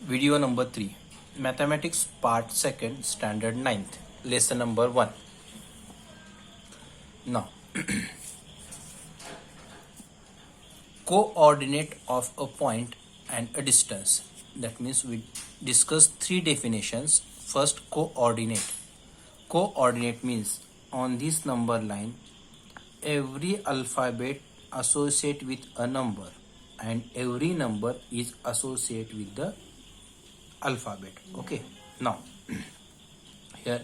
Video number 3, Mathematics Part 2nd, Standard 9th, Lesson number 1. Now, coordinate of a point and a distance. That means we discuss three definitions. First, coordinate. Coordinate means on this number line, every alphabet associate with a number and every number is associated with the alphabet. Okay, now here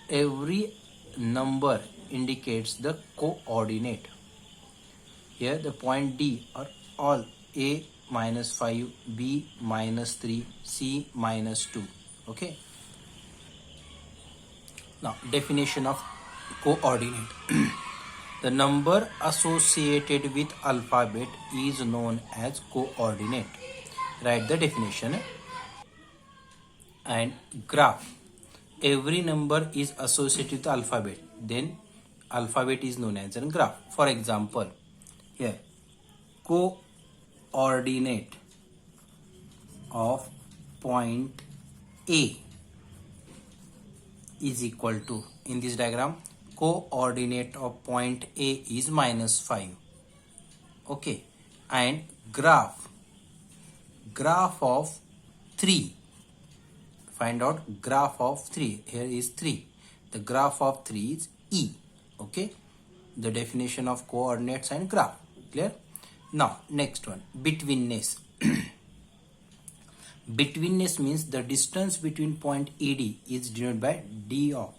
every number indicates the coordinate. Here the point D are all A minus 5, B minus 3, C minus 2. Okay, now definition of coordinate. The number associated with alphabet is known as coordinate. Write the definition. And graph. Every number is associated with alphabet. Then alphabet is known as a graph. For example, here coordinate of point A is equal to, in this diagram, coordinate of point A is minus 5. Okay, and graph of 3. Find out graph of 3. Here is 3. The graph of 3 is E. Okay, the definition of coordinates and graph. Clear? Now next one, betweenness. Betweenness means the distance between point ED is denoted by D of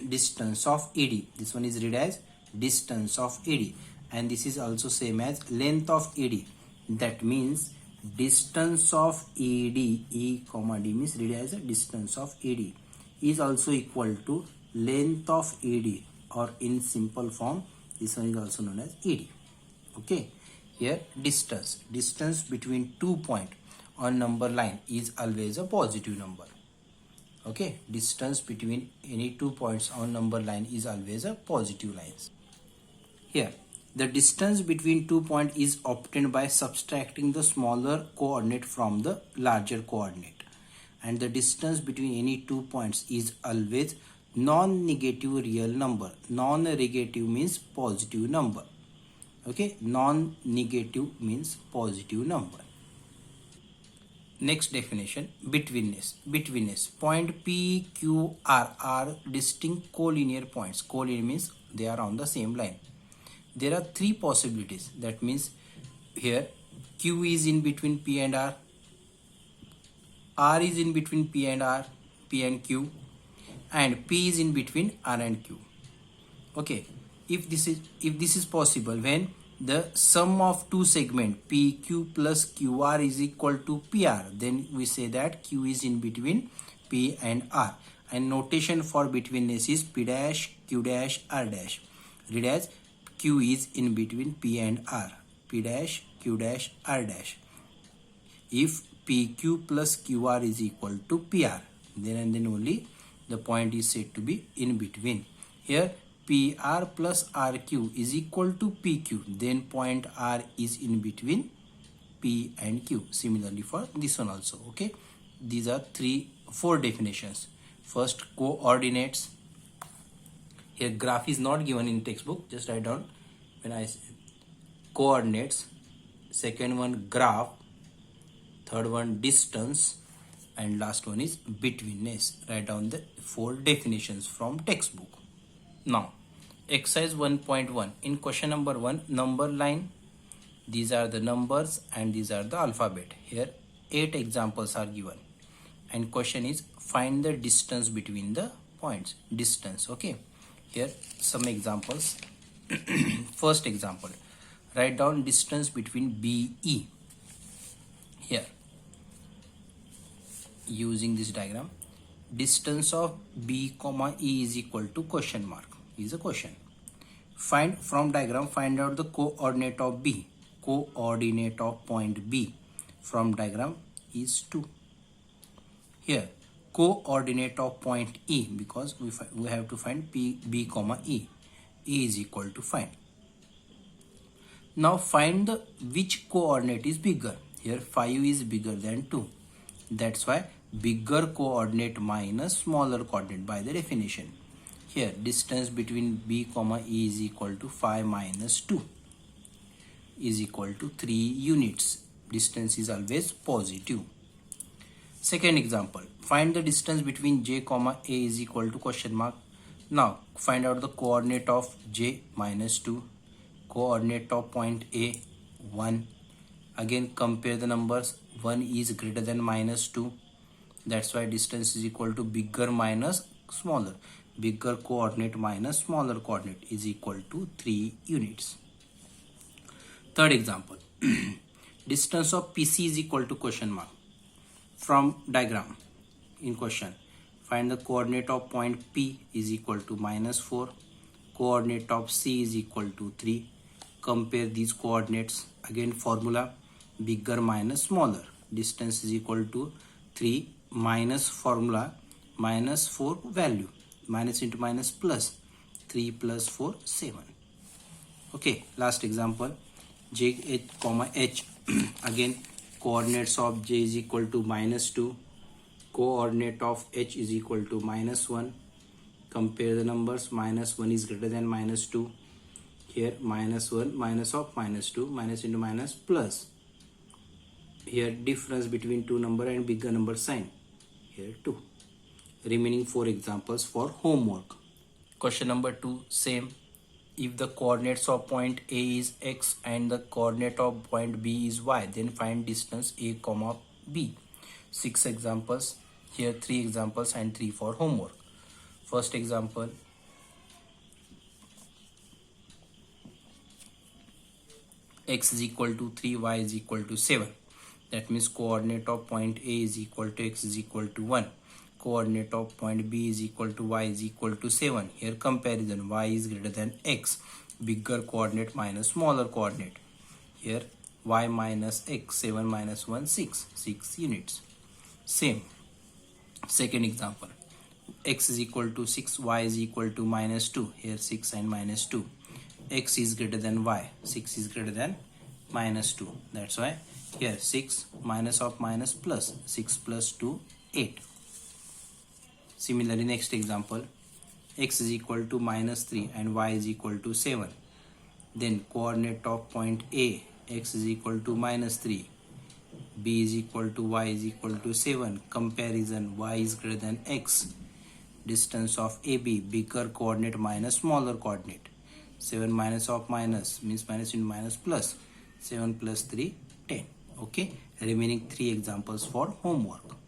distance of ED. This one is read as distance of ED, and this is also same as length of ED. That means distance of ED, E comma D means read as a distance of ED, is also equal to length of ED, or in simple form this one is also known as ED. Okay, here distance between 2 points on number line is always a positive number. Okay, distance between any 2 points on number line is always a positive lines. Here the distance between 2 points is obtained by subtracting the smaller coordinate from the larger coordinate, and the distance between any 2 points is always non-negative real number. Non-negative means positive number. Okay, non-negative means positive number. Next definition, betweenness. Point P, Q, R are distinct collinear points. Collinear means they are on the same line. There are three possibilities. That means here Q is in between P and R is in between P and Q, and P is in between R and Q. Okay, if this is possible, when the sum of two segments PQ plus QR is equal to PR, then we say that Q is in between P and R. And notation for betweenness is P dash, Q dash, R dash. Read as Q is in between P and R. P dash, Q dash, R dash. If PQ plus QR is equal to PR, then and then only the point is said to be in between. Here PR plus RQ is equal to PQ, then point R is in between P and Q. Similarly for this one also. Okay, these are 4 definitions. First, coordinates. Here graph is not given in textbook, just write down when I say coordinates. Second one, graph. Third one, distance, and last one is betweenness. Write down the 4 definitions from textbook. Now exercise 1.1, in question number 1, number line. These are the numbers and these are the alphabet. Here 8 examples are given, and question is find the distance between the points. Distance. Okay, here some examples. First example, write down distance between BE. Here using this diagram, distance of B comma E is equal to question mark is a question. Find from diagram, find out the coordinate of B. Coordinate of point B from diagram is 2. Here coordinate of point E, because we have to find B comma E. E is equal to find. Now find the which coordinate is bigger. Here 5 is bigger than 2. That's why bigger coordinate minus smaller coordinate by the definition. Here distance between B comma E is equal to 5 minus 2 is equal to 3 units. Distance is always positive. Second example, find the distance between J comma A is equal to question mark. Now find out the coordinate of J minus 2, coordinate of point A 1. Again compare the numbers, 1 is greater than minus 2. That's why distance is equal to bigger minus smaller. Bigger coordinate minus smaller coordinate is equal to 3 units. Third example, distance of PC is equal to question mark. From diagram in question, find the coordinate of point P is equal to minus 4, coordinate of C is equal to 3. Compare these coordinates. Again formula, bigger minus smaller. Distance is equal to 3 minus formula minus 4 value. Minus into minus plus, 3 plus 4, 7. Okay, last example, J H comma H. Again coordinates of J is equal to minus 2, coordinate of H is equal to minus 1. Compare the numbers, minus 1 is greater than minus 2. Here minus 1 minus of minus 2, minus into minus plus. Here difference between two number and bigger number sign. Here 2. Remaining 4 examples for homework. Question number 2, same. If the coordinates of point A is x and the coordinate of point B is y, then find distance A comma B. 6 examples. Here 3 examples and 3 for homework. First example, x is equal to 3, y is equal to 7. That means coordinate of point A is equal to x is equal to 1. Coordinate of point B is equal to y is equal to 7. Here comparison, y is greater than x. Bigger coordinate minus smaller coordinate. Here y minus x, 7 minus 1, 6. 6 units. Same. Second example, x is equal to 6, y is equal to minus 2. Here 6 and minus 2. X is greater than y. 6 is greater than minus 2. That's why here 6 minus of minus plus, 6 plus 2, 8. Similarly, next example, x is equal to minus 3 and y is equal to 7. Then coordinate of point A, x is equal to minus 3, b is equal to y is equal to 7. Comparison, y is greater than x. Distance of AB, bigger coordinate minus smaller coordinate. 7 minus of minus means minus into minus plus. 7 plus 3, 10. Okay, remaining 3 examples for homework.